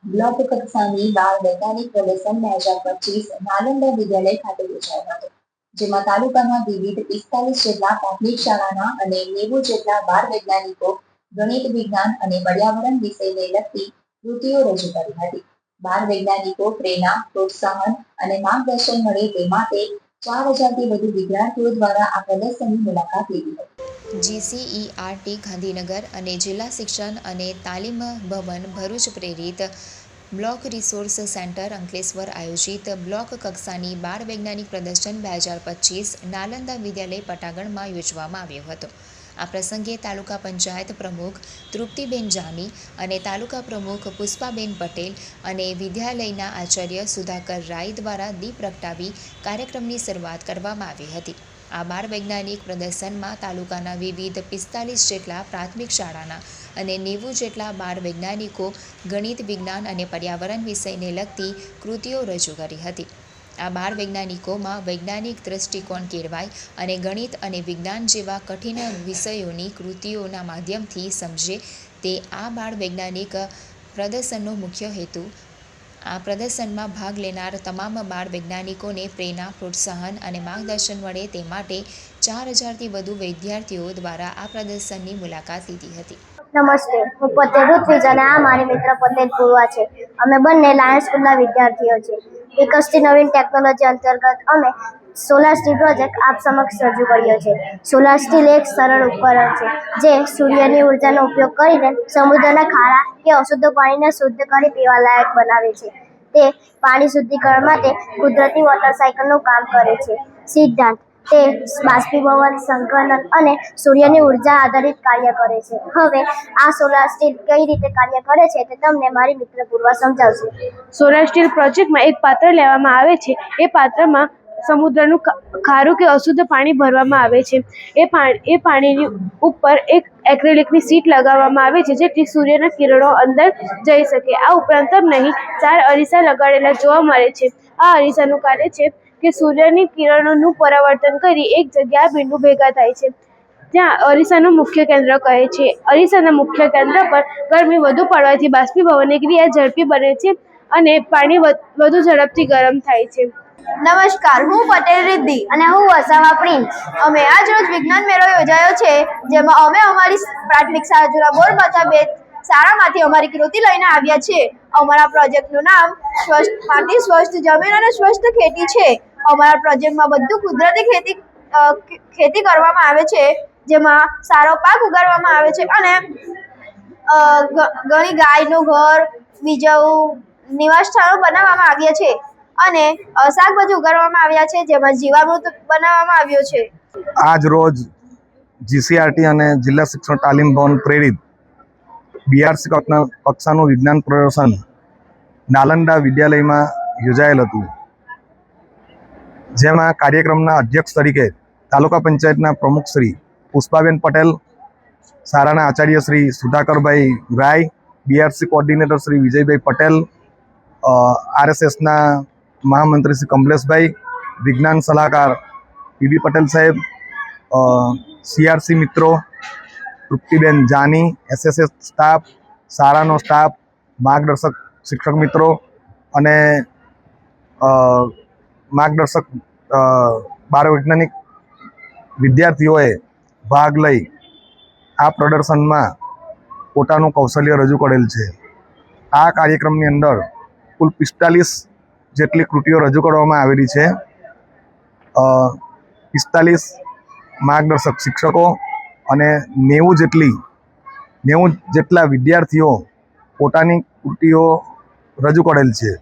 Block કક્ષાની બાળ વૈજ્ઞાનિક પ્રદર્શન 2025 નાલંદા વિદ્યાલય ખાતે યોજાયો હતો, જેમાં તાલુકાના વિવિધ 45 જેટલા પ્રાથમિક શાળાના અને 90 જેટલા બાળ વૈજ્ઞાનિકો ગણિત, વિજ્ઞાન અને પર્યાવરણ વિષયને લગતી કૃતિઓ રજૂ કરી હતી. બાળ વૈજ્ઞાનિકો પ્રેરણા, પ્રોત્સાહન અને માર્ગદર્શન મળે તે માટે 4000થી વધુ વિદ્યાર્થીઓ દ્વારા આ પ્રદર્શનની મુલાકાત લીધી હતી. GCERT ગાંધીનગર અને જિલ્લા શિક્ષણ અને તાલીમ ભવન ભરૂચ પ્રેરિત બ્લોક રિસોર્સ સેન્ટર અંકલેશ્વર આયોજિત બ્લોક કક્ષાની બાળ વૈજ્ઞાનિક પ્રદર્શન 2025 નાલંદા વિદ્યાલય પટાગણમાં યોજવામાં આવ્યો હતો. આ પ્રસંગે તાલુકા પંચાયત પ્રમુખ તૃપ્તિબેન જાની અને તાલુકા પ્રમુખ પુષ્પાબેન પટેલ અને વિદ્યાલયના આચાર્ય સુધાકર રાય દ્વારા દીપ પ્રગટાવી કાર્યક્રમની શરૂઆત કરવામાં આવી હતી. આ બાળ વૈજ્ઞાનિક પ્રદર્શનમાં તાલુકાના વિવિધ 45 જેટલા પ્રાથમિક શાળાના અને 90 જેટલા બાળ વૈજ્ઞાનિકો ગણિત, વિજ્ઞાન અને પર્યાવરણ વિષયને લગતી કૃતિઓ રજૂ કરી હતી. આ બાળ વૈજ્ઞાનિકોમાં વૈજ્ઞાનિક દ્રષ્ટિકોણ કેળવાય અને ગણિત અને વિજ્ઞાન જેવા કઠિન વિષયોની કૃતિઓના માધ્યમથી સમજે તે આ બાળ વૈજ્ઞાનિક પ્રદર્શનનો મુખ્ય હેતુ. આ પ્રદર્શનમાં ભાગ લેનાર તમામ બાળ વૈજ્ઞાનિકોને પ્રેરણા, પ્રોત્સાહન અને માર્ગદર્શન મળે તે માટે 4000થી વધુ વિદ્યાર્થીઓ દ્વારા આ પ્રદર્શનની મુલાકાત લીધી હતી. નમસ્તે, હું પોતે ઋત્વિજ અને આ મારી મિત્ર પટેલ પૂર્વા છે. અમે બંને લાયન્સ સ્કૂલના વિદ્યાર્થીઓ છીએ. વિકસતી નવીન ટેકનોલોજી અંતર્ગત અમે સોલાર સ્ટીલ પ્રોજેક્ટ આપ સમક્ષ રજૂ કર્યો છે. સોલાર સ્ટીલ એક સરળ ઉપકરણ છે જે સૂર્યની ઉર્જાનો ઉપયોગ કરીને સમુદ્રના ખારા કે અશુદ્ધ પાણીને શુદ્ધ કરી પીવા લાયક બનાવે છે. તે પાણી શુદ્ધિકરણ માટે કુદરતી વોટર સાયકલનું કામ કરે છે. સિદ્ધાંત: તે બાષ્પીભવન, સંઘનન અને સૂર્યની ઉર્જા આધારિત કાર્ય કરે છે. હવે આ સોલાર સ્ટીલ કઈ રીતે કાર્ય કરે છે તે તમને મારી મિત્ર પૂર્વા સમજાવશે. સોલાર સ્ટીલ પ્રોજેક્ટમાં એક પાત્ર લેવામાં આવે છે. એ પાત્રમાં સમુદ્રનું ખારું કે અશુદ્ધ પાણી ભરવામાં આવે છે. એ પાણીની ઉપર એક એક્રેલિકની શીટ લગાવવામાં આવે છે જેથી સૂર્યના કિરણો અંદર જઈ શકે. આ ઉપરાંત નહીં 4 અરીસા લગાડેલા જોવા મળે છે. આ અરીસાનું કાર્ય છે કે સૂર્યની કિરણોનું પરાવર્તન કરી એક જગ્યાએ બિંદુ ભેગા થાય છે. ત્યાં અરીસાનું મુખ્ય કેન્દ્ર કહે છે. અરીસાના મુખ્ય કેન્દ્ર પર ગરમી વધુ પડવાથી બાષ્પીભવનની ક્રિયા ઝડપી બને છે અને પાણી વધુ ઝડપથી ગરમ થાય છે. નમસ્કાર, હું પટેલ રિદ્ધિ અને હું વસાવા પ્રિન્સ. અમે આજ રોજ વિજ્ઞાન મેળો યોજાયો છે, જેમાં અમે અમારી પ્રાથમિક શાળા જૂના બોર મથા શાળામાંથી અમારી કૃતિ લઈને આવ્યા છીએ. અમારા પ્રોજેક્ટનું નામ માટી સ્વસ્થ જમીન અને સ્વસ્થ ખેતી છે. અમારા પ્રોજેક્ટમાં બધું કુદરતી ખેતી કરવામાં આવે છે, જેમાં સારો પાક ઉગાડવામાં આવે છે અને ઘણી ગાયનું ઘર, બીજું નિવાસસ્થાનો બનાવવામાં આવ્યા છે અને શાકભાજી ઉગાડવામાં આવ્યા છે, જેમાં જીવામૃત બનાવવામાં આવ્યો છે. આજ રોજ GCERT અને જિલ્લા શિક્ષણ તાલીમ ભવન પ્રેરિત BRC કક્ષાનું વિજ્ઞાન પ્રદર્શન નાલંદા વિદ્યાલયમાં યોજાયેલ હતું, જેમાં કાર્યક્રમના અધ્યક્ષ તરીકે તાલુકા પંચાયતના પ્રમુખ શ્રી પુષ્પાબેન પટેલ, શાળાના આચાર્ય શ્રી સુધાકરભાઈ રાય, BRC કોઓર્ડિનેટર શ્રી વિજયભાઈ પટેલ, RSSના મહામંત્રી શ્રી કમલેશભાઈ, વિજ્ઞાન સલાહકાર PB પટેલ સાહેબ, CRC મિત્રો, તૃપ્તિબેન જાની, SSS સ્ટાફ, શાળાનો સ્ટાફ, માર્ગદર્શક શિક્ષક મિત્રો અને માર્ગદર્શક બાળ વૈજ્ઞાનિક વિદ્યાર્થીઓએ ભાગ લઈ આ પ્રદર્શનમાં પોતાનું કૌશલ્ય રજૂ કરેલ છે. આ કાર્યક્રમની અંદર કુલ 45 જેટલી કૃતિઓ રજૂ કરવામાં આવેલી છે. 45 માર્ગદર્શક શિક્ષકો અને 90 જેટલા વિદ્યાર્થીઓ પોતાની કૃતિઓ રજૂ કરેલ છે.